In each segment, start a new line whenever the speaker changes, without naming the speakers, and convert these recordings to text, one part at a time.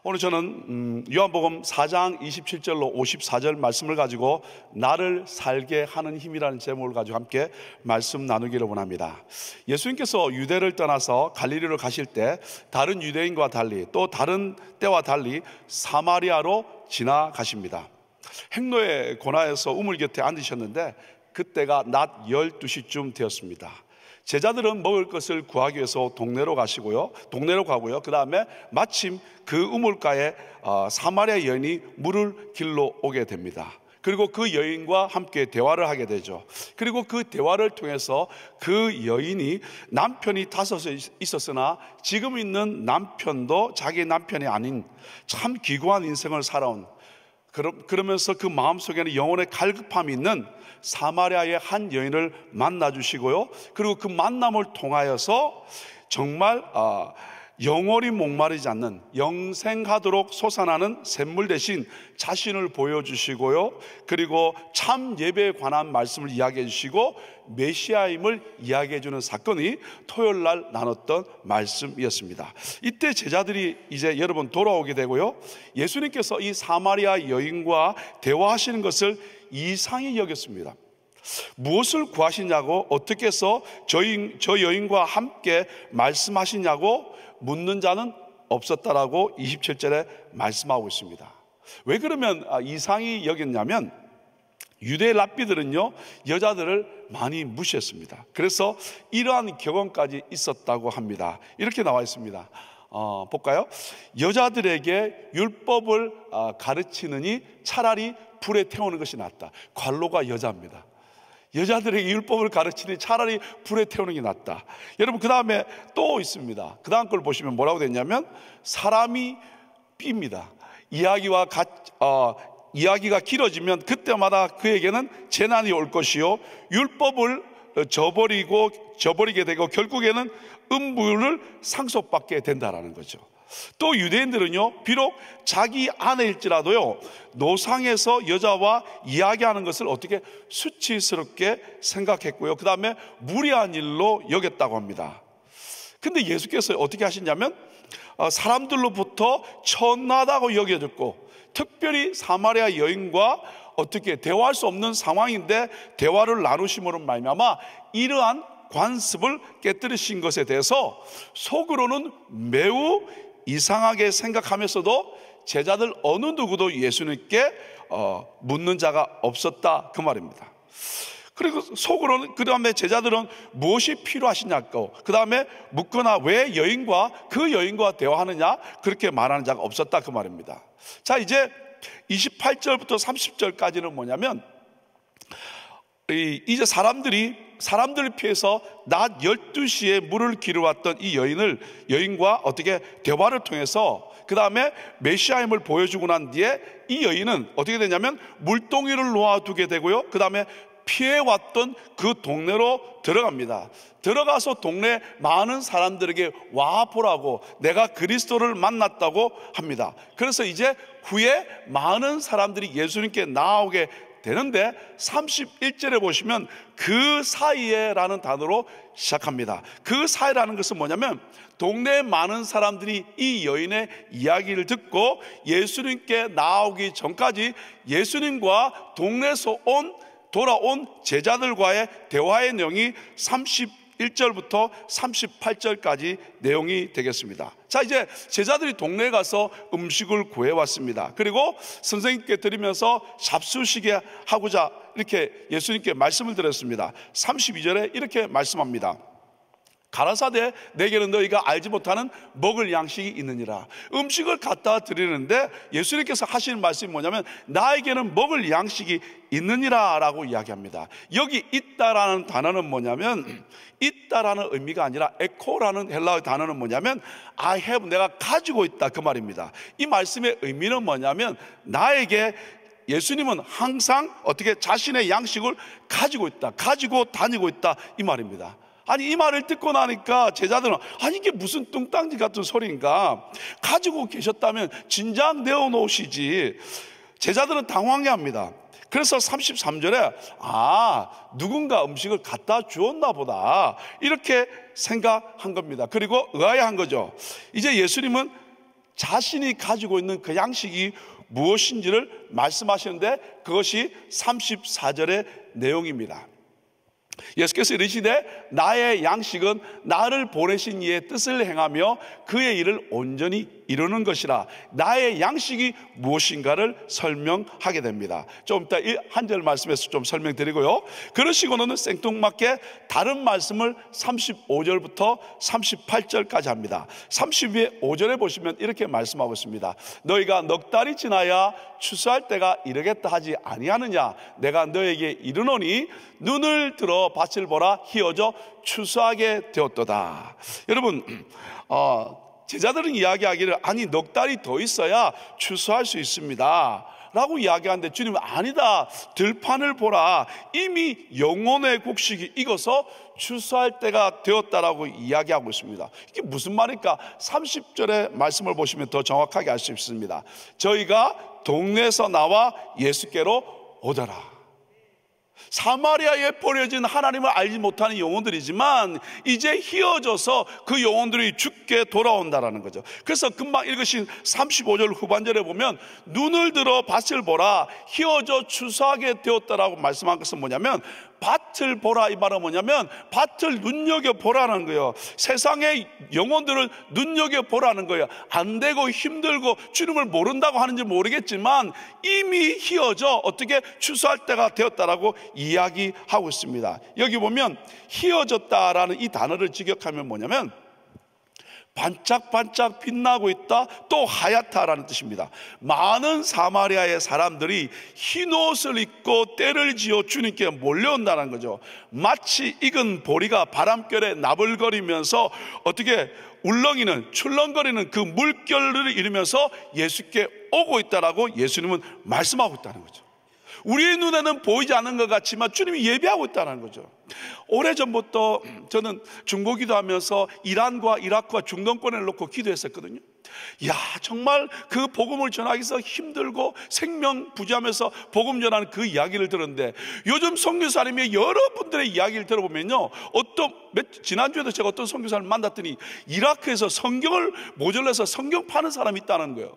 오늘 저는 요한복음 4장 27절로 54절 말씀을 가지고 나를 살게 하는 힘이라는 제목을 가지고 함께 말씀 나누기를 원합니다. 예수님께서 유대를 떠나서 갈릴리로 가실 때 다른 유대인과 달리 또 다른 때와 달리 사마리아로 지나가십니다. 행로의 고나에서 우물 곁에 앉으셨는데 그때가 낮 12시쯤 되었습니다. 제자들은 먹을 것을 구하기 위해서 동네로 가고요. 그 다음에 마침 그 우물가에 사마리아 여인이 물을 길러 오게 됩니다. 그리고 그 여인과 함께 대화를 하게 되죠. 그리고 그 대화를 통해서 그 여인이 남편이 5 있었으나 지금 있는 남편도 자기 남편이 아닌 참 기구한 인생을 살아온, 그러면서 그 마음속에는 영혼의 갈급함이 있는 사마리아의 한 여인을 만나 주시고요. 그리고 그 만남을 통하여서 정말 영원히 목마르지 않는 영생하도록 솟아나는 샘물 대신 자신을 보여주시고요. 그리고 참 예배에 관한 말씀을 이야기해 주시고 메시아임을 이야기해 주는 사건이 토요일날 나눴던 말씀이었습니다. 이때 제자들이 이제 여러분 돌아오게 되고요. 예수님께서 이 사마리아 여인과 대화하시는 것을 이상히 여겼습니다. 무엇을 구하시냐고, 어떻게 해서 저 여인과 함께 말씀하시냐고 묻는 자는 없었다라고 27절에 말씀하고 있습니다. 왜 그러면 이상히 여겼냐면 유대 랍비들은요 여자들을 많이 무시했습니다. 그래서 이러한 경험까지 있었다고 합니다. 이렇게 나와 있습니다. 볼까요? 여자들에게 율법을 가르치느니 차라리 불에 태우는 것이 낫다. 관로가 여자입니다. 여자들에게 율법을 가르치니 차라리 불에 태우는 게 낫다. 여러분, 그 다음에 또 있습니다. 그 다음 걸 보시면 뭐라고 됐냐면 사람이 삐입니다. 이야기가 길어지면 그때마다 그에게는 재난이 올 것이요 율법을 저버리게 되고 결국에는 음부를 상속받게 된다라는 거죠. 또 유대인들은요 비록 자기 아내일지라도요 노상에서 여자와 이야기하는 것을 어떻게 수치스럽게 생각했고요, 그 다음에 무리한 일로 여겼다고 합니다. 근데 예수께서 어떻게 하시냐면 사람들로부터 천하다고 여겨졌고, 특별히 사마리아 여인과 어떻게 대화할 수 없는 상황인데 대화를 나누심으로 말미암아 이러한 관습을 깨뜨리신 것에 대해서 속으로는 매우 이상하게 생각하면서도 제자들 어느 누구도 예수님께 묻는 자가 없었다, 그 말입니다. 그리고 속으로는, 그 다음에 제자들은 무엇이 필요하시냐고, 그 다음에 묻거나 왜 그 여인과 대화하느냐, 그렇게 말하는 자가 없었다, 그 말입니다. 자, 이제 28절부터 30절까지는 뭐냐면 이제 사람들을 피해서 낮 12시에 물을 기르왔던 이 여인과 어떻게 대화를 통해서 그 다음에 메시아임을 보여주고 난 뒤에 이 여인은 어떻게 되냐면 물동이를 놓아두게 되고요, 그 다음에 피해왔던 그 동네로 들어갑니다. 들어가서 동네 많은 사람들에게 와 보라고, 내가 그리스도를 만났다고 합니다. 그래서 이제 후에 많은 사람들이 예수님께 나오게 되는데 31절에 보시면 그 사이에 라는 단어로 시작합니다. 그 사이라는 것은 뭐냐면 동네에 많은 사람들이 이 여인의 이야기를 듣고 예수님께 나오기 전까지 예수님과 동네에서 돌아온 제자들과의 대화의 내용이 31절부터 38절까지 내용이 되겠습니다. 자, 이제 제자들이 동네에 가서 음식을 구해왔습니다. 그리고 선생님께 드리면서 잡수시게 하고자 이렇게 예수님께 말씀을 드렸습니다. 32절에 이렇게 말씀합니다. 가라사대 내게는 너희가 알지 못하는 먹을 양식이 있느니라. 음식을 갖다 드리는데 예수님께서 하시는 말씀이 뭐냐면 나에게는 먹을 양식이 있느니라 라고 이야기합니다. 여기 있다라는 단어는 뭐냐면 있다라는 의미가 아니라 에코라는 헬라어 단어는 뭐냐면 I have, 내가 가지고 있다, 그 말입니다. 이 말씀의 의미는 뭐냐면 나에게 예수님은 항상 어떻게 자신의 양식을 가지고 있다, 가지고 다니고 있다, 이 말입니다. 아니, 이 말을 듣고 나니까 제자들은 아니 이게 무슨 뚱땅지 같은 소리인가, 가지고 계셨다면 진작 내어놓으시지. 제자들은 당황해합니다. 그래서 33절에 누군가 음식을 갖다 주었나 보다, 이렇게 생각한 겁니다. 그리고 의아해한 거죠. 이제 예수님은 자신이 가지고 있는 그 양식이 무엇인지를 말씀하시는데 그것이 34절의 내용입니다. 예수께서 이르시되 나의 양식은 나를 보내신 이의 뜻을 행하며 그의 일을 온전히 이루는 것이라. 나의 양식이 무엇인가를 설명하게 됩니다. 좀 이따 한 절 말씀에서 좀 설명드리고요, 그러시고는 생뚱맞게 다른 말씀을 35절부터 38절까지 합니다. 35절에 보시면 이렇게 말씀하고 있습니다. 너희가 넉 달이 지나야 추수할 때가 이르겠다 하지 아니하느냐. 내가 너에게 이르노니 눈을 들어 밭을 보라. 희어져 추수하게 되었도다. 여러분, 제자들은 이야기하기를 아니 넉 달이 더 있어야 추수할 수 있습니다 라고 이야기하는데 주님은 아니다, 들판을 보라. 이미 영혼의 곡식이 익어서 추수할 때가 되었다라고 이야기하고 있습니다. 이게 무슨 말일까? 30절의 말씀을 보시면 더 정확하게 알 수 있습니다. 저희가 동네에서 나와 예수께로 오더라. 사마리아에 버려진 하나님을 알지 못하는 영혼들이지만 이제 희어져서 그 영혼들이 죽게 돌아온다라는 거죠. 그래서 금방 읽으신 35절 후반절에 보면 눈을 들어 밭을 보라. 희어져 추수하게 되었다라고 말씀한 것은 뭐냐면 밭을 보라, 이 말은 뭐냐면 밭을 눈여겨보라는 거예요. 세상의 영혼들을 눈여겨보라는 거예요. 안 되고 힘들고 주님을 모른다고 하는지 모르겠지만 이미 희어져 어떻게 추수할 때가 되었다라고 이야기하고 있습니다. 여기 보면 희어졌다라는 이 단어를 직역하면 뭐냐면 반짝반짝 빛나고 있다, 또 하얗다라는 뜻입니다. 많은 사마리아의 사람들이 흰 옷을 입고 떼를 지어 주님께 몰려온다는 거죠. 마치 익은 보리가 바람결에 나불거리면서 어떻게 울렁이는 출렁거리는 그 물결을 이루면서 예수께 오고 있다라고 예수님은 말씀하고 있다는 거죠. 우리의 눈에는 보이지 않는 것 같지만 주님이 예비하고 있다는 거죠. 오래전부터 저는 중보기도 하면서 이란과 이라크와 중동권을 놓고 기도했었거든요. 야, 정말 그 복음을 전하기 위해서 힘들고 생명 부지하면서 복음 전하는 그 이야기를 들었는데 요즘 선교사님의 여러분들의 이야기를 들어보면요, 지난주에도 제가 어떤 선교사를 만났더니 이라크에서 성경을 모절해서 성경 파는 사람이 있다는 거예요.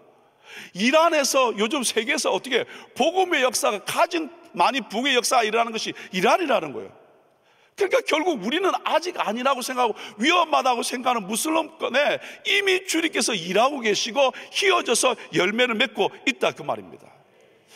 이란에서 요즘 세계에서 어떻게 복음의 역사가 가장 많이 붕의 역사가 일어나는 것이 이란이라는 거예요. 그러니까 결국 우리는 아직 아니라고 생각하고 위험하다고 생각하는 무슬림권에 이미 주님께서 일하고 계시고 희어져서 열매를 맺고 있다, 그 말입니다.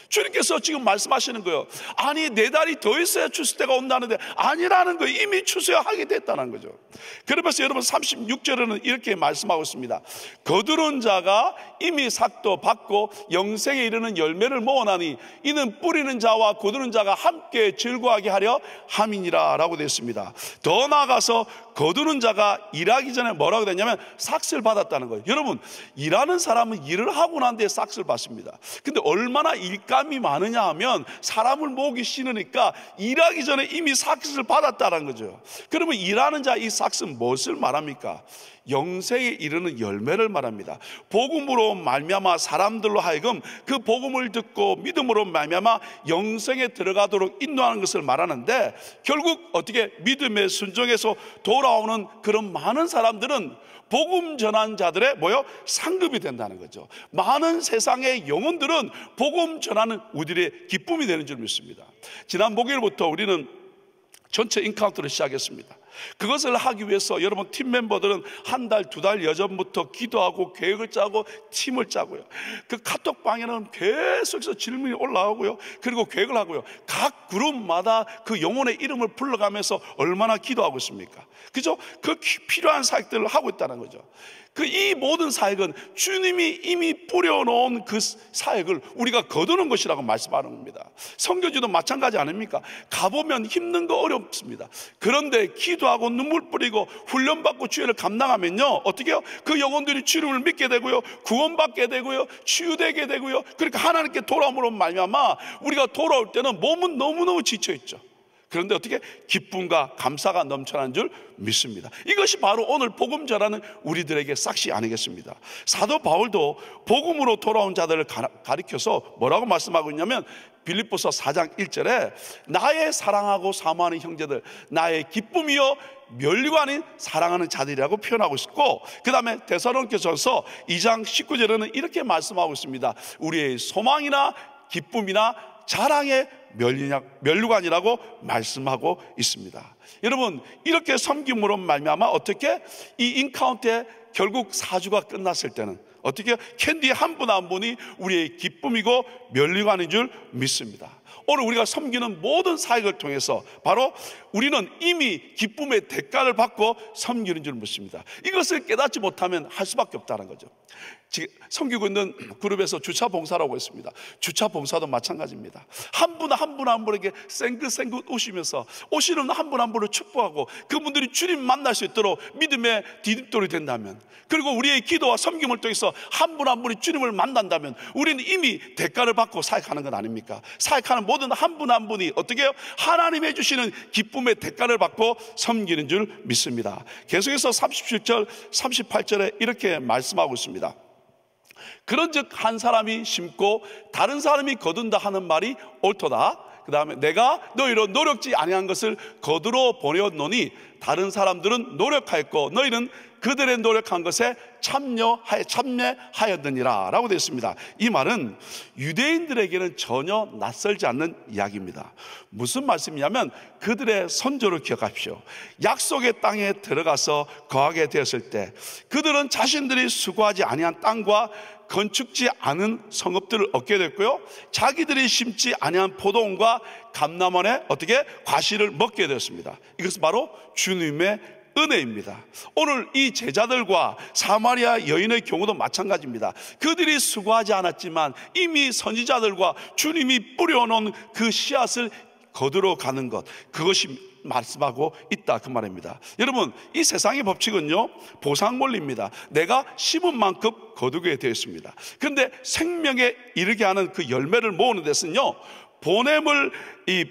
주님께서 지금 말씀하시는 거예요. 아니 4달이 더 있어야 추수 때가 온다는데 아니라는 거예요. 이미 추수하게 됐다는 거죠. 그러면서 여러분 36절에는 이렇게 말씀하고 있습니다. 거두는 자가 이미 삭도 받고 영생에 이르는 열매를 모으나니 이는 뿌리는 자와 거두는 자가 함께 즐거워하게 하려 함이니라 라고 되어 있습니다. 더 나아가서 거두는 자가 일하기 전에 뭐라고 됐냐면 삭슬 받았다는 거예요. 여러분, 일하는 사람은 일을 하고 난 뒤에 삭슬 받습니다. 근데 얼마나 일감이 많으냐 하면 사람을 모으기 싫으니까 일하기 전에 이미 삭슬 받았다는 거죠. 그러면 일하는 자 이 삭슬은 무엇을 말합니까? 영생에 이르는 열매를 말합니다. 복음으로 말미암아 사람들로 하여금 그 복음을 듣고 믿음으로 말미암아 영생에 들어가도록 인도하는 것을 말하는데, 결국 어떻게 믿음의 순종에서 돌아오는 그런 많은 사람들은 복음 전한 자들의 상급이 된다는 거죠. 많은 세상의 영혼들은 복음 전하는 우리들의 기쁨이 되는 줄 믿습니다. 지난 목요일부터 우리는 전체 인카운트를 시작했습니다. 그것을 하기 위해서 여러분 팀 멤버들은 한 달, 2달 여전부터 기도하고 계획을 짜고 팀을 짜고요. 그 카톡방에는 계속해서 질문이 올라오고요. 그리고 계획을 하고요. 각 그룹마다 그 영혼의 이름을 불러가면서 얼마나 기도하고 있습니까? 그죠? 그 필요한 사역들을 하고 있다는 거죠. 이 모든 사역은 주님이 이미 뿌려놓은 그 사역을 우리가 거두는 것이라고 말씀하는 겁니다. 선교지도 마찬가지 아닙니까? 가보면 힘든 거 어렵습니다. 그런데 기도하고 눈물 뿌리고 훈련받고 주의를 감당하면요, 어떻게 해요? 그 영혼들이 주님을 믿게 되고요, 구원받게 되고요, 치유되게 되고요. 그러니까 하나님께 돌아옴으로 말미암아 우리가 돌아올 때는 몸은 너무너무 지쳐있죠. 그런데 어떻게 기쁨과 감사가 넘쳐나는 줄 믿습니다. 이것이 바로 오늘 복음 전하는 우리들에게 싹시 아니겠습니다. 사도 바울도 복음으로 돌아온 자들을 가리켜서 뭐라고 말씀하고 있냐면 빌립보서 4장 1절에 나의 사랑하고 사모하는 형제들, 나의 기쁨이요 멸류가 아닌 사랑하는 자들이라고 표현하고 있고, 그 다음에 데살로니가전서 2장 19절에는 이렇게 말씀하고 있습니다. 우리의 소망이나 기쁨이나 자랑의 멸류가 아니라고 말씀하고 있습니다. 여러분, 이렇게 섬김으로 말미암아 어떻게 이 인카운트에 결국 사주가 끝났을 때는 어떻게 캔디 한 분 한 분이 우리의 기쁨이고 멸류가 아닌 줄 믿습니다. 오늘 우리가 섬기는 모든 사역을 통해서 바로 우리는 이미 기쁨의 대가를 받고 섬기는 줄 믿습니다. 이것을 깨닫지 못하면 할 수밖에 없다는 거죠. 지금 섬기고 있는 그룹에서 주차 봉사라고 했습니다. 주차 봉사도 마찬가지입니다. 한 분 한 분에게 생긋생긋 오시면서 오시는 한 분 한 분을 축복하고 그분들이 주님 만날 수 있도록 믿음의 디딤돌이 된다면, 그리고 우리의 기도와 섬김을 통해서 한 분 한 분이 주님을 만난다면 우리는 이미 대가를 받고 사역하는 건 아닙니까? 사역하는 모든 한 분 한 분이 어떻게 해요? 하나님이 주시는 기쁨의 대가를 받고 섬기는 줄 믿습니다. 계속해서 37절 38절에 이렇게 말씀하고 있습니다. 그런즉 한 사람이 심고 다른 사람이 거둔다 하는 말이 옳도다. 그 다음에 내가 너희로 노력지 아니한 것을 거두러 보내었노니 다른 사람들은 노력하였고 너희는 그들의 노력한 것에 참여하였느니라 라고 되어 있습니다. 이 말은 유대인들에게는 전혀 낯설지 않는 이야기입니다. 무슨 말씀이냐면 그들의 선조를 기억하십시오. 약속의 땅에 들어가서 거하게 되었을 때 그들은 자신들이 수고하지 아니한 땅과 건축지 않은 성읍들을 얻게 됐고요, 자기들이 심지 아니한 포도원과 감람원에 어떻게 과실을 먹게 되었습니다. 이것은 바로 주님의 은혜입니다. 오늘 이 제자들과 사마리아 여인의 경우도 마찬가지입니다. 그들이 수고하지 않았지만 이미 선지자들과 주님이 뿌려놓은 그 씨앗을 거두러 가는 것, 그것이 말씀하고 있다 그 말입니다. 여러분, 이 세상의 법칙은요 보상 원리입니다. 내가 심은 만큼 거두게 되어 있습니다. 그런데 생명에 이르게 하는 그 열매를 모으는 데서는요 보냄을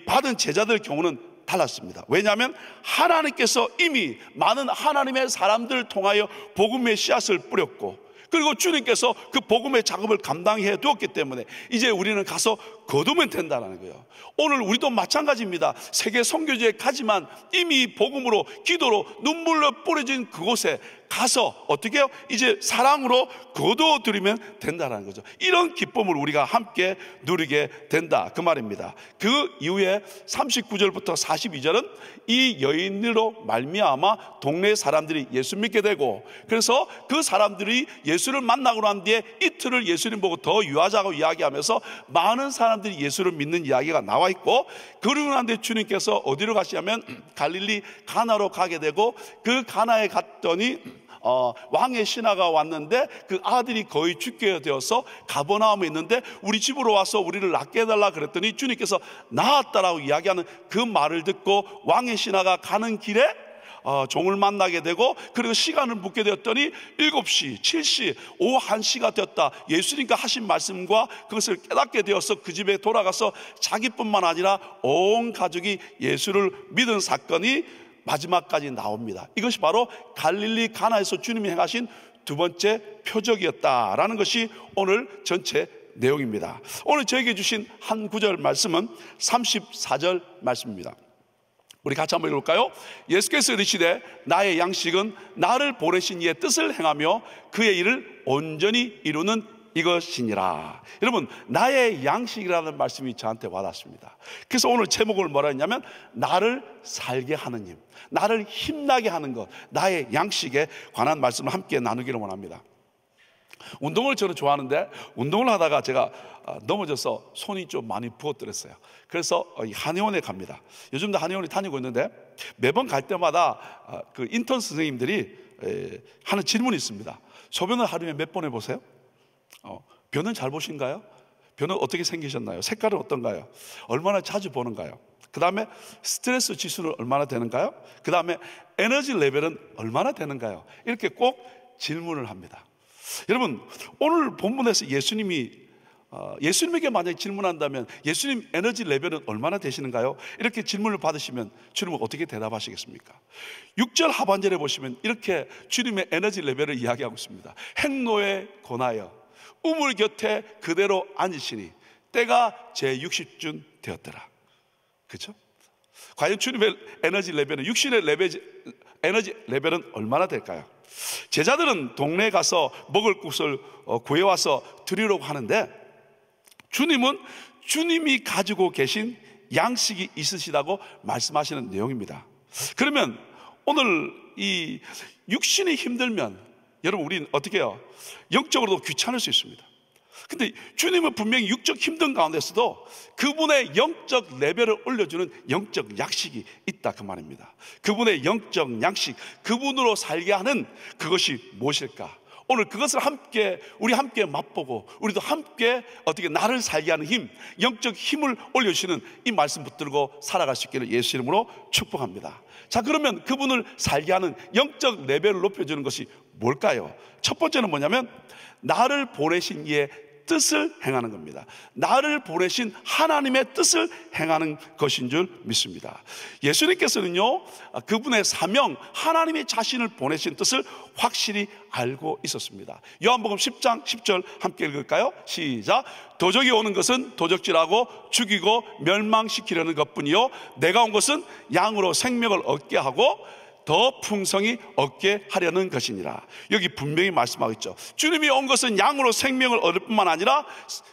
받은 제자들 경우는 달랐습니다. 왜냐하면 하나님께서 이미 많은 하나님의 사람들을 통하여 복음의 씨앗을 뿌렸고, 그리고 주님께서 그 복음의 작업을 감당해 두었기 때문에 이제 우리는 가서 거두면 된다는 거예요. 오늘 우리도 마찬가지입니다. 세계 선교지에 가지만 이미 복음으로 기도로 눈물로 뿌려진 그곳에 가서 어떻게 해요? 이제 사랑으로 거두어 드리면 된다는 거죠. 이런 기쁨을 우리가 함께 누리게 된다 그 말입니다. 그 이후에 39절부터 42절은 이 여인으로 말미암아 동네 사람들이 예수 믿게 되고, 그래서 그 사람들이 예수를 만나고 난 뒤에 이틀을 예수님 보고 더 유하자고 이야기하면서 많은 사람들이 예수를 믿는 이야기가 나와 있고, 그러고 난 뒤에 주님께서 어디로 가시냐면 갈릴리 가나로 가게 되고, 그 가나에 갔더니 왕의 신하가 왔는데 그 아들이 거의 죽게 되어서 가버나움에 있는데 우리 집으로 와서 우리를 낫게 해달라 그랬더니 주님께서 나았다라고 이야기하는 그 말을 듣고 왕의 신하가 가는 길에 종을 만나게 되고, 그리고 시간을 묻게 되었더니 7시, 7시, 오후 1시가 되었다. 예수님과 하신 말씀과 그것을 깨닫게 되어서 그 집에 돌아가서 자기뿐만 아니라 온 가족이 예수를 믿은 사건이 마지막까지 나옵니다. 이것이 바로 갈릴리 가나에서 주님이 행하신 두 번째 표적이었다라는 것이 오늘 전체 내용입니다. 오늘 저에게 주신 한 구절 말씀은 34절 말씀입니다. 우리 같이 한번 읽어볼까요? 예수께서 이르시되 나의 양식은 나를 보내신 이의 뜻을 행하며 그의 일을 온전히 이루는 이것이니라. 여러분, 나의 양식이라는 말씀이 저한테 와닿습니다. 그래서 오늘 제목을 뭐라 했냐면 나를 살게 하는 힘, 나를 힘나게 하는 것, 나의 양식에 관한 말씀을 함께 나누기를 원합니다. 운동을 저는 좋아하는데 운동을 하다가 제가 넘어져서 손이 좀 많이 부었더랬어요. 그래서 한의원에 갑니다. 요즘도 한의원에 다니고 있는데 매번 갈 때마다 그 인턴 선생님들이 하는 질문이 있습니다. 소변을 하루에 몇 번 해보세요? 변은 잘 보신가요? 변은 어떻게 생기셨나요? 색깔은 어떤가요? 얼마나 자주 보는가요? 그 다음에 스트레스 지수는 얼마나 되는가요? 그 다음에 에너지 레벨은 얼마나 되는가요? 이렇게 꼭 질문을 합니다. 여러분, 오늘 본문에서 예수님이 예수님에게 만약에 질문한다면 예수님 에너지 레벨은 얼마나 되시는가요? 이렇게 질문을 받으시면 주님은 어떻게 대답하시겠습니까? 6절 하반절에 보시면 이렇게 주님의 에너지 레벨을 이야기하고 있습니다. 행로에 권하여 우물 곁에 그대로 앉으시니 때가 제 60쯤 되었더라. 그렇죠? 과연 주님의 에너지 레벨은, 육신의 에너지 레벨은 얼마나 될까요? 제자들은 동네에 가서 먹을 것을 구해와서 드리려고 하는데 주님은 주님이 가지고 계신 양식이 있으시다고 말씀하시는 내용입니다. 그러면 오늘 이 육신이 힘들면 여러분 우리는 어떻게 해요? 영적으로도 귀찮을 수 있습니다. 근데 주님은 분명히 육적 힘든 가운데서도 그분의 영적 레벨을 올려주는 영적 약식이 있다 그 말입니다. 그분의 영적 양식, 그분으로 살게 하는 그것이 무엇일까? 오늘 그것을 우리 함께 맛보고 우리도 함께 어떻게 나를 살게 하는 힘, 영적 힘을 올려주시는 이 말씀 붙들고 살아갈 수 있기를 예수 이름으로 축복합니다. 자, 그러면 그분을 살게 하는 영적 레벨을 높여주는 것이 뭘까요? 첫 번째는 뭐냐면 나를 보내신 이의 뜻을 행하는 겁니다. 나를 보내신 하나님의 뜻을 행하는 것인 줄 믿습니다. 예수님께서는요, 그분의 사명, 하나님이 자신을 보내신 뜻을 확실히 알고 있었습니다. 요한복음 10장 10절 함께 읽을까요? 시작. 도적이 오는 것은 도적질하고 죽이고 멸망시키려는 것뿐이요 내가 온 것은 양으로 생명을 얻게 하고 더 풍성히 얻게 하려는 것이니라. 여기 분명히 말씀하고 있죠. 주님이 온 것은 양으로 생명을 얻을 뿐만 아니라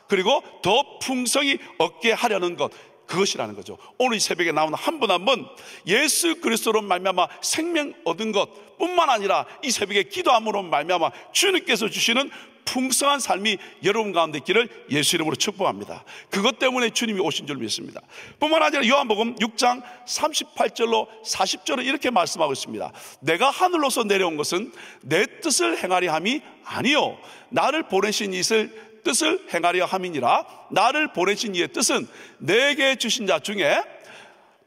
그리고 더 풍성히 얻게 하려는 것, 그것이라는 거죠. 오늘 이 새벽에 나오는 한 분 한 분 예수 그리스도로 말미암아 생명 얻은 것 뿐만 아니라 이 새벽에 기도함으로 말미암아 주님께서 주시는 풍성한 삶이 여러분 가운데 있기를 예수 이름으로 축복합니다. 그것 때문에 주님이 오신 줄 믿습니다. 뿐만 아니라 요한복음 6장 38절로 40절은 이렇게 말씀하고 있습니다. 내가 하늘로서 내려온 것은 내 뜻을 행하려 함이 아니요 나를 보내신 이를 뜻을 행하려 함이니라. 나를 보내신 이의 뜻은 내게 주신 자 중에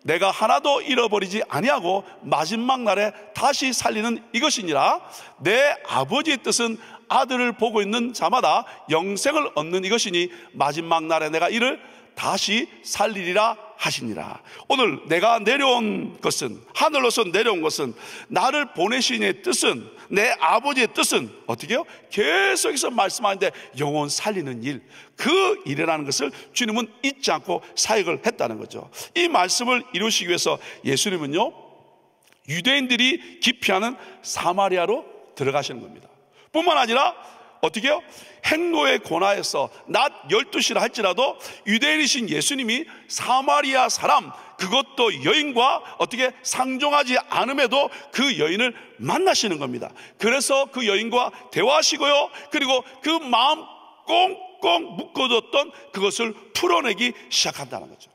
내가 하나도 잃어버리지 아니하고 마지막 날에 다시 살리는 이것이니라. 내 아버지의 뜻은 아들을 보고 있는 자마다 영생을 얻는 이것이니 마지막 날에 내가 이를 다시 살리리라 하시니라. 오늘 내가 내려온 것은, 하늘로서 내려온 것은, 나를 보내신 이의 뜻은, 내 아버지의 뜻은 어떻게 해요? 계속해서 말씀하는데 영혼 살리는 일, 그 일이라는 것을 주님은 잊지 않고 사역을 했다는 거죠. 이 말씀을 이루시기 위해서 예수님은요, 유대인들이 기피하는 사마리아로 들어가시는 겁니다. 뿐만 아니라 어떻게 해요? 행로에 권하여서 낮 12시라 할지라도 유대인이신 예수님이 사마리아 사람, 그것도 여인과 어떻게 상종하지 않음에도 그 여인을 만나시는 겁니다. 그래서 그 여인과 대화하시고요, 그리고 그 마음 꽁꽁 묶어뒀던 그것을 풀어내기 시작한다는 거죠.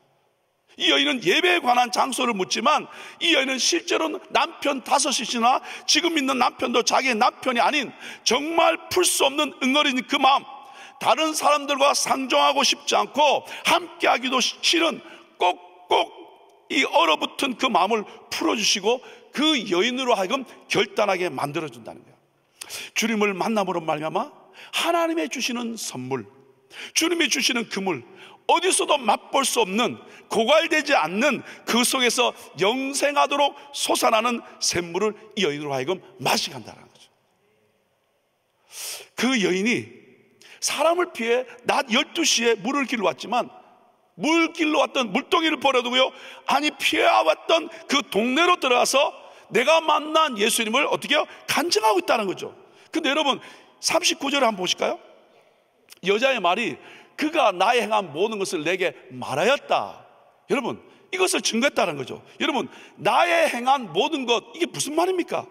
이 여인은 예배에 관한 장소를 묻지만 이 여인은 실제로는 남편 5이나 지금 있는 남편도 자기의 남편이 아닌 정말 풀 수 없는 응어리는 그 마음, 다른 사람들과 상종하고 싶지 않고 함께하기도 싫은 꼭꼭 이 얼어붙은 그 마음을 풀어주시고 그 여인으로 하여금 결단하게 만들어준다는 거예요. 주님을 만남으로 말미암아 하나님의 주시는 선물, 주님이 주시는 그물, 어디서도 맛볼 수 없는, 고갈되지 않는 그 속에서 영생하도록 솟아나는 샘물을 이 여인으로 하여금 마시게 한다는 거죠. 그 여인이 사람을 피해 낮 12시에 물을 길러 왔지만 물 길러 왔던 물동이를 버려두고요, 아니 피해왔던 그 동네로 들어가서 내가 만난 예수님을 어떻게 해요? 간증하고 있다는 거죠. 근데 여러분 39절을 한번 보실까요? 여자의 말이 그가 나의 행한 모든 것을 내게 말하였다. 여러분 이것을 증거했다는 거죠. 여러분 나의 행한 모든 것, 이게 무슨 말입니까?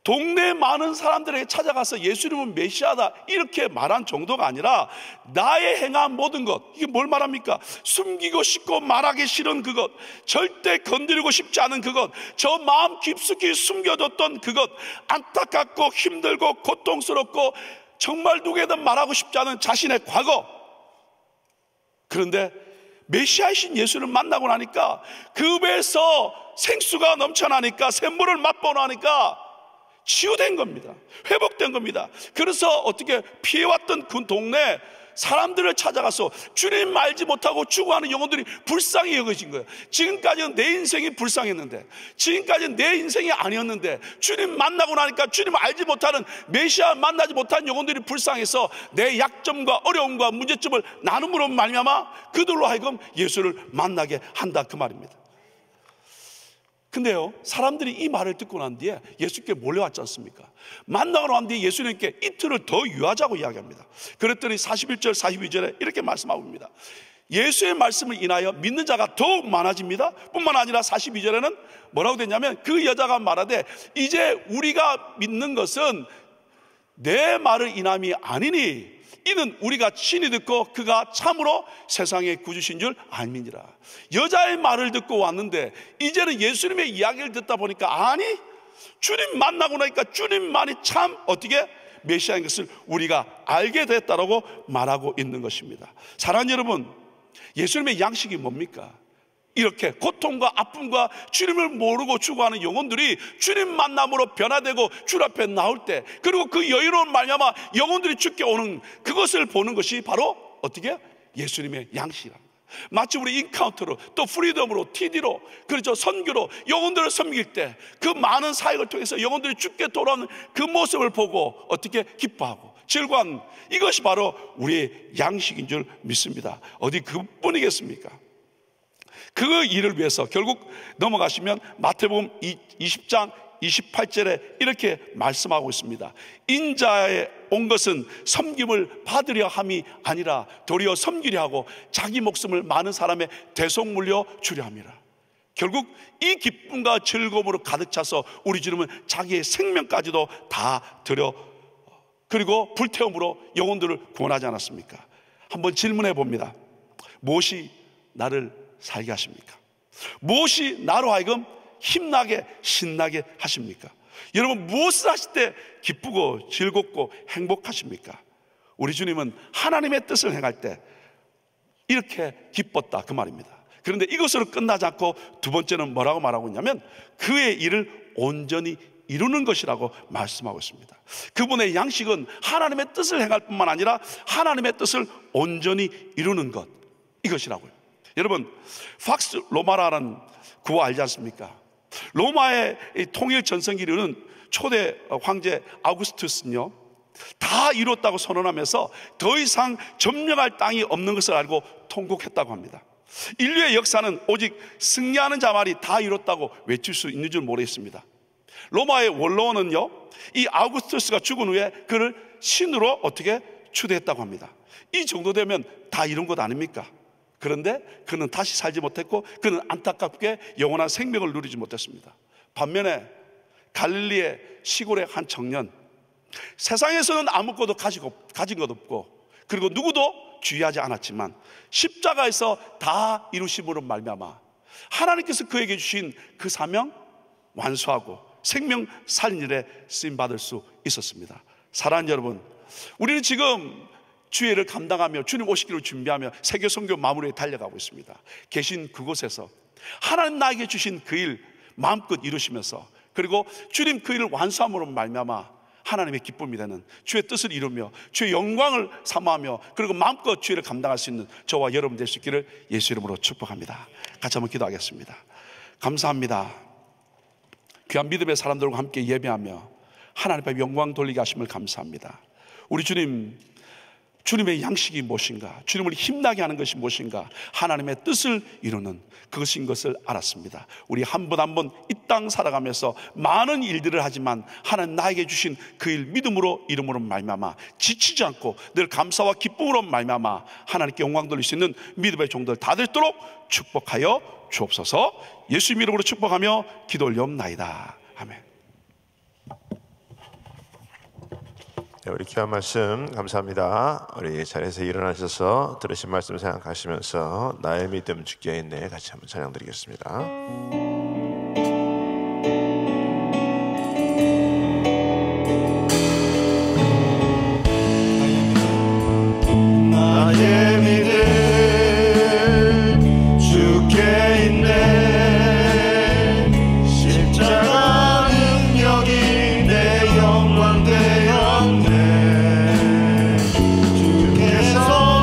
동네 많은 사람들에게 찾아가서 예수님은 메시아다 이렇게 말한 정도가 아니라 나의 행한 모든 것, 이게 뭘 말합니까? 숨기고 싶고 말하기 싫은 그것, 절대 건드리고 싶지 않은 그것, 저 마음 깊숙이 숨겨뒀던 그것, 안타깝고 힘들고 고통스럽고 정말 누구에든 말하고 싶지 않은 자신의 과거. 그런데 메시아이신 예수를 만나고 나니까 그 배에서 생수가 넘쳐나니까, 샘물을 맛보고 나니까 치유된 겁니다. 회복된 겁니다. 그래서 어떻게 피해왔던 그 동네 사람들을 찾아가서 주님 알지 못하고 죽어가는 영혼들이 불쌍히 여겨진 거예요. 지금까지는 내 인생이 불쌍했는데, 지금까지는 내 인생이 아니었는데, 주님 만나고 나니까 주님 알지 못하는, 메시아 만나지 못한 영혼들이 불쌍해서 내 약점과 어려움과 문제점을 나눔으로 말미암아 그들로 하여금 예수를 만나게 한다, 그 말입니다. 근데요, 사람들이 이 말을 듣고 난 뒤에 예수께 몰려왔지 않습니까? 만나고 난 뒤에 예수님께 이틀을 더 유하자고 이야기합니다. 그랬더니 41절 42절에 이렇게 말씀하고 있습니다. 예수의 말씀을 인하여 믿는 자가 더욱 많아집니다. 뿐만 아니라 42절에는 뭐라고 되냐면, 그 여자가 말하되 이제 우리가 믿는 것은 내 말을 인함이 아니니 이는 우리가 친히 듣고 그가 참으로 세상의 구주신 줄 알미니라. 여자의 말을 듣고 왔는데 이제는 예수님의 이야기를 듣다 보니까, 아니, 주님 만나고 나니까 주님만이 참 어떻게 메시아인 것을 우리가 알게 됐다라고 말하고 있는 것입니다. 사랑하는 여러분, 예수님의 양식이 뭡니까? 이렇게 고통과 아픔과 주님을 모르고 죽어가는 영혼들이 주님 만남으로 변화되고 주 앞에 나올 때, 그리고 그 여유로운 말미암아 영혼들이 죽게 오는 그것을 보는 것이 바로 어떻게? 예수님의 양식이랍니다. 마치 우리 인카운터로, 또 프리덤으로, TD로, 그렇죠, 선교로 영혼들을 섬길 때 그 많은 사역을 통해서 영혼들이 죽게 돌아오는 그 모습을 보고 어떻게 기뻐하고 즐거워하는, 이것이 바로 우리의 양식인 줄 믿습니다. 어디 그뿐이겠습니까? 그 일을 위해서 결국 넘어가시면 마태복음 20장 28절에 이렇게 말씀하고 있습니다. 인자에 온 것은 섬김을 받으려 함이 아니라 도리어 섬기려 하고 자기 목숨을 많은 사람의 대속 물려 주려 함이라. 결국 이 기쁨과 즐거움으로 가득 차서 우리 주님은 자기의 생명까지도 다 드려, 그리고 불태움으로 영혼들을 구원하지 않았습니까? 한번 질문해 봅니다. 무엇이 나를 살게 하십니까? 무엇이 나로 하여금 힘나게 신나게 하십니까? 여러분, 무엇을 하실 때 기쁘고 즐겁고 행복하십니까? 우리 주님은 하나님의 뜻을 행할 때 이렇게 기뻤다, 그 말입니다. 그런데 이것으로 끝나지 않고 두 번째는 뭐라고 말하고 있냐면, 그의 일을 온전히 이루는 것이라고 말씀하고 있습니다. 그분의 양식은 하나님의 뜻을 행할 뿐만 아니라 하나님의 뜻을 온전히 이루는 것, 이것이라고요. 여러분, 팍스 로마라는 구호 알지 않습니까? 로마의 통일 전성기로는 초대 황제 아우구스투스는요, 다 이뤘다고 선언하면서 더 이상 점령할 땅이 없는 것을 알고 통곡했다고 합니다. 인류의 역사는 오직 승리하는 자만이 다 이뤘다고 외칠 수 있는 줄 모르겠습니다. 로마의 원로원은요, 이 아우구스투스가 죽은 후에 그를 신으로 어떻게 추대했다고 합니다. 이 정도 되면 다 이룬 것 아닙니까? 그런데 그는 다시 살지 못했고 그는 안타깝게 영원한 생명을 누리지 못했습니다. 반면에 갈릴리의 시골의 한 청년, 세상에서는 아무것도 가진 것 없고 그리고 누구도 주의하지 않았지만 십자가에서 다 이루심으로 말미암아 하나님께서 그에게 주신 그 사명 완수하고 생명 살린 일에 쓰임받을 수 있었습니다. 사랑하는 여러분, 우리는 지금 주의를 감당하며 주님 오시기를 준비하며 세계 선교 마무리에 달려가고 있습니다. 계신 그곳에서 하나님 나에게 주신 그 일 마음껏 이루시면서, 그리고 주님 그 일을 완수함으로 말미암아 하나님의 기쁨이 되는 주의 뜻을 이루며 주의 영광을 사모하며 그리고 마음껏 주의를 감당할 수 있는 저와 여러분 될 수 있기를 예수 이름으로 축복합니다. 같이 한번 기도하겠습니다. 감사합니다. 귀한 믿음의 사람들과 함께 예배하며 하나님 앞에 영광 돌리게 하심을 감사합니다. 우리 주님의 양식이 무엇인가, 주님을 힘나게 하는 것이 무엇인가, 하나님의 뜻을 이루는 그것인 것을 알았습니다. 우리 한 분 한 분 이 땅 살아가면서 많은 일들을 하지만 하나님 나에게 주신 그 일 믿음으로 이름으로 말미암아 지치지 않고 늘 감사와 기쁨으로 말미암아 하나님께 영광 돌릴 수 있는 믿음의 종들 다 되도록 축복하여 주옵소서. 예수 이름으로 축복하며 기도 올리옵나이다. 아멘.
네, 우리 귀한 말씀 감사합니다. 우리 자리에서 일어나셔서 들으신 말씀 생각하시면서 나의 믿음 주께 있네 같이 한번 찬양 드리겠습니다. 나의 믿음 주께 있네. 십자가 능력이 내 영광 되었네. 주께서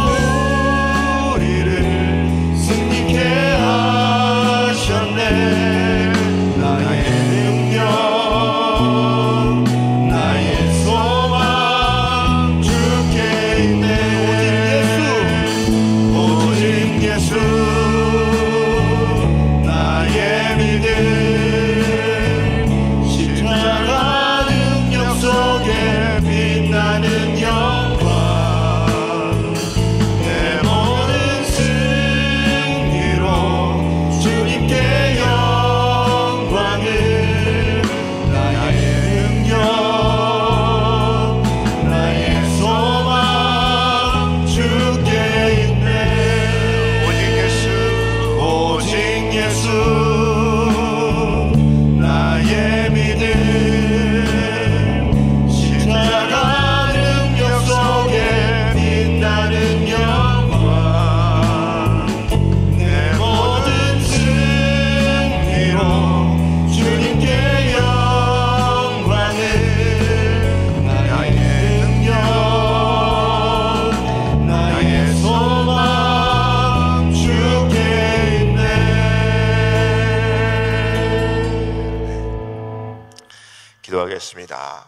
기도하겠습니다.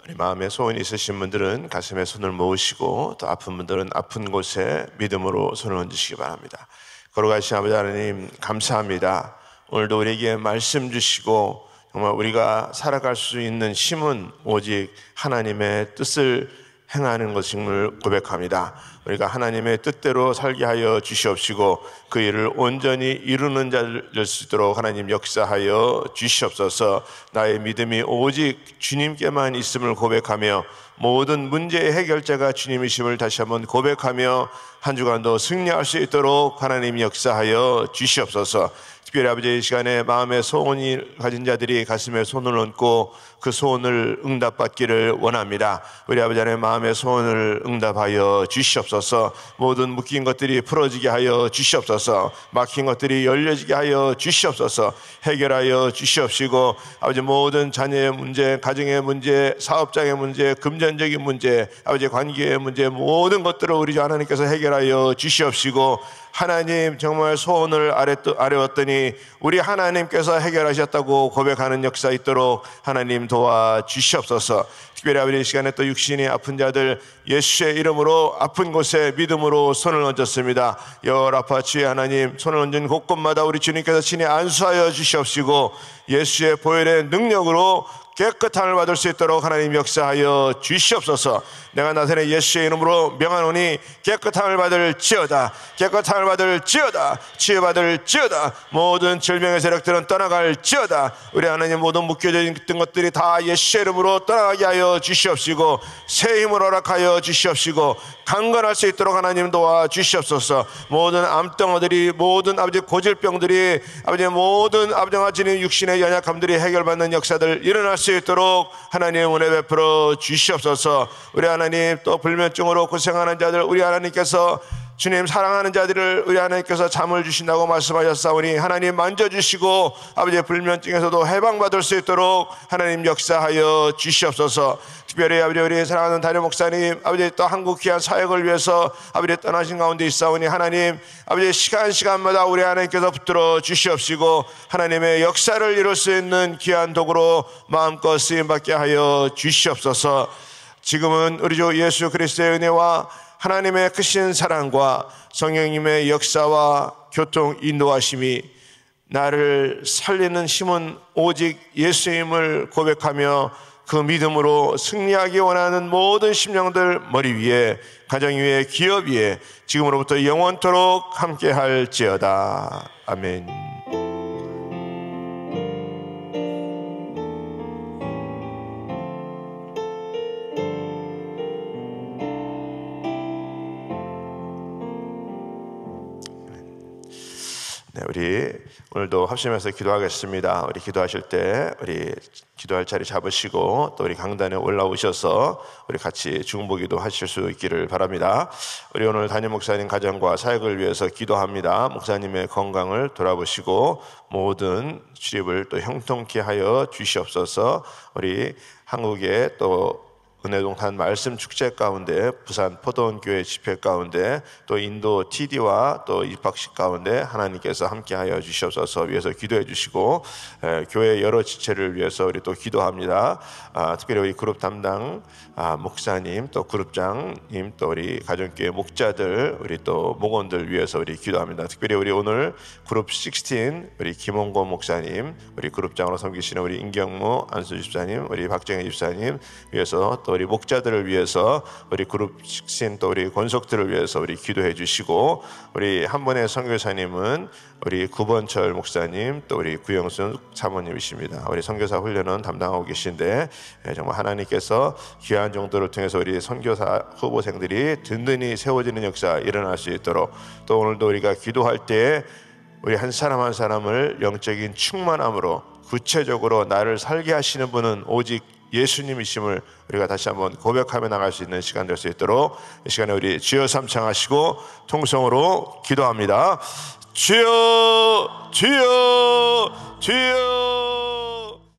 우리 마음에 소원이 있으신 분들은 가슴에 손을 모으시고, 또 아픈 분들은 아픈 곳에 믿음으로 손을 얹으시기 바랍니다. 걸어가신 아버지 하나님, 감사합니다. 오늘도 우리에게 말씀 주시고 정말 우리가 살아갈 수 있는 힘은 오직 하나님의 뜻을 행하는 것임을 고백합니다. 우리가 하나님의 뜻대로 살게 하여 주시옵시고 그 일을 온전히 이루는 자를 될 수 있도록 하나님 역사하여 주시옵소서. 나의 믿음이 오직 주님께만 있음을 고백하며 모든 문제의 해결자가 주님이심을 다시 한번 고백하며 한 주간도 승리할 수 있도록 하나님 역사하여 주시옵소서. 특별히 아버지, 이 시간에 마음의 소원이 가진 자들이 가슴에 손을 얹고 그 소원을 응답받기를 원합니다. 우리 아버지 하나님, 마음의 소원을 응답하여 주시옵소서. 모든 묶인 것들이 풀어지게 하여 주시옵소서. 막힌 것들이 열려지게 하여 주시옵소서. 해결하여 주시옵시고 아버지, 모든 자녀의 문제, 가정의 문제, 사업장의 문제, 금전적인 문제, 아버지 관계의 문제, 모든 것들을 우리 주 하나님께서 해결하여 주시옵시고 하나님, 정말 소원을 아뢰었더니 우리 하나님께서 해결하셨다고 고백하는 역사 있도록 하나님 도와주시옵소서. 특별히 아버지, 이 시간에 또 육신이 아픈 자들 예수의 이름으로 아픈 곳에 믿음으로 손을 얹었습니다. 열아파 주의 하나님, 손을 얹은 곳곳마다 우리 주님께서 친히 안수하여 주시옵시고 예수의 보혈의 능력으로 깨끗함을 받을 수 있도록 하나님 역사하여 주시옵소서. 내가 나사렛 예수의 이름으로 명하노니 깨끗함을 받을지어다, 깨끗함을 받을지어다, 치유받을지어다. 모든 질병의 세력들은 떠나갈지어다. 우리 하나님, 모든 묶여져 있던 것들이 다 예수의 이름으로 떠나가게 하여 주시옵시고 새 힘을 허락하여 주시옵시고 강건할 수 있도록 하나님 도와주시옵소서. 모든 암덩어들이, 모든 아버지 고질병들이, 아버지 모든 아버지와 지닌 육신의 연약함들이 해결받는 역사들 일어날 수 있도록 하나님 은혜 베풀어 주시옵소서. 우리 하나님, 또 불면증으로 고생하는 자들, 우리 하나님께서 주님 사랑하는 자들을 우리 하나님께서 잠을 주신다고 말씀하셨사오니 하나님 만져주시고 아버지의 불면증에서도 해방받을 수 있도록 하나님 역사하여 주시옵소서. 특별히 아버지, 우리 사랑하는 담임 목사님, 아버지 또 한국 귀한 사역을 위해서 아버지 떠나신 가운데 있사오니 하나님, 아버지 시간마다 우리 하나님께서 붙들어 주시옵시고 하나님의 역사를 이룰 수 있는 귀한 도구로 마음껏 쓰임받게 하여 주시옵소서. 지금은 우리 주 예수 그리스도의 은혜와 하나님의 크신 사랑과 성령님의 역사와 교통 인도하심이 나를 살리는 힘은 오직 예수님을 고백하며 그 믿음으로 승리하기 원하는 모든 심령들 머리 위에, 가정 위에, 기업 위에 지금으로부터 영원토록 함께 할지어다. 아멘. 네, 우리 오늘도 합심해서 기도하겠습니다. 우리 기도하실 때 우리 기도할 자리 잡으시고 또 우리 강단에 올라오셔서 우리 같이 중보기도 하실 수 있기를 바랍니다. 우리 오늘 담임 목사님 가정과 사역을 위해서 기도합니다. 목사님의 건강을 돌아보시고 모든 출입을 또 형통케 하여 주시옵소서. 우리 한국에 또 은혜동산 말씀 축제 가운데, 부산 포도원 교회 집회 가운데, 또 인도 TD와 또 입학식 가운데 하나님께서 함께하여 주시옵소서. 위해서 기도해 주시고 교회 여러 지체를 위해서 우리 또 기도합니다. 특별히 우리 그룹 담당 목사님, 또 그룹장님, 또 우리 가정교회 목자들, 우리 또 목원들 위해서 우리 기도합니다. 특별히 우리 오늘 그룹 16 우리 김홍곤 목사님, 우리 그룹장으로 섬기시는 우리 임경무 안수 집사님, 우리 박정희 집사님 위해서, 또 우리 목자들을 위해서, 우리 그룹 16 또 우리 권속들을 위해서 우리 기도해 주시고, 우리 한 분의 선교사님은 우리 구번철 목사님, 또 우리 구영순 사모님이십니다. 우리 선교사 훈련은 담당하고 계신데 정말 하나님께서 귀한 정도를 통해서 우리 선교사 후보생들이 든든히 세워지는 역사 일어날 수 있도록, 또 오늘도 우리가 기도할 때 우리 한 사람 한 사람을 영적인 충만함으로 구체적으로 나를 살게 하시는 분은 오직 예수님이심을 우리가 다시 한번 고백하며 나갈 수 있는 시간 될 수 있도록 이 시간에 우리 주여 삼창하시고 통성으로 기도합니다. 주여, 주여, 주여.